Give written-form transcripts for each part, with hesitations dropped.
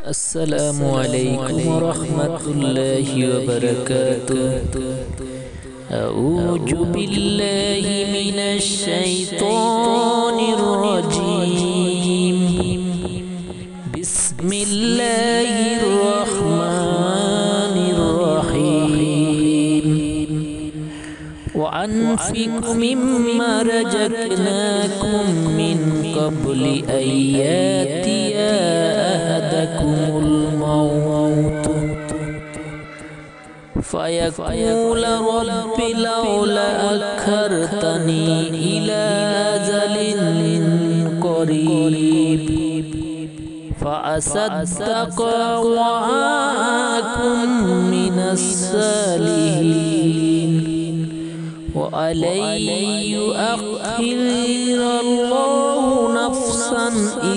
السلام عليكم ورحمة الله وبركاته. أعوذ بالله من الشيطان الرجيم. بسم الله الرحمن الرحيم. وأنفقوا مما رزقناكم من قبل أن يأتي أحدكم الموت فيقول رب لولا أخرتني إلى أجل قريب فأصدق وأكن من الصالحين وألن يؤخر الله نفسا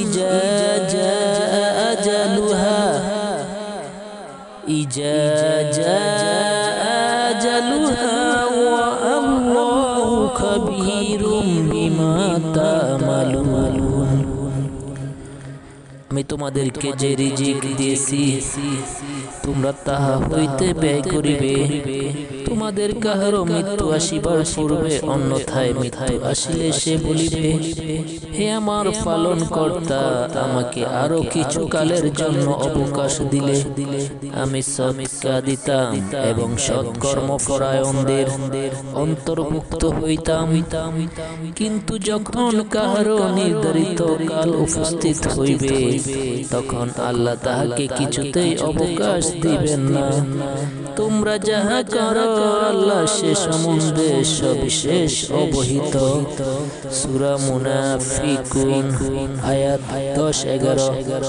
إذا جاء أجلها والله خبير بما تعملون. আমি তোমাদেরকে যে রিজিক দিয়েছি তোমরা তাহা হইতে ব্যয় করিবে। তোমাদের কাহারও মৃত্যু আসিবার পূর্বে অন্যথায় মৃত্যু আসিলে সে বলিবে, হে আমার পালন কর্তা, আমাকে আরো কিছু কালের জন্য অবকাশ দিলে আমি সদকা দিতাম এবং সৎকর্মপরায়ণদের অন্তর্ভুক্ত হইতাম। কিন্তু যখন কাহারও নির্ধারিত কাল উপস্থিত হইবে তখন আল্লাহ তাহাকে কিছুতেই অবকাশ দিবেন না। তোমরা যাহা করো আল্লাহ সে সম্বন্ধে সবিশেষ অবহিত। সূরা মুনাফিকুন আয়াত 10-11।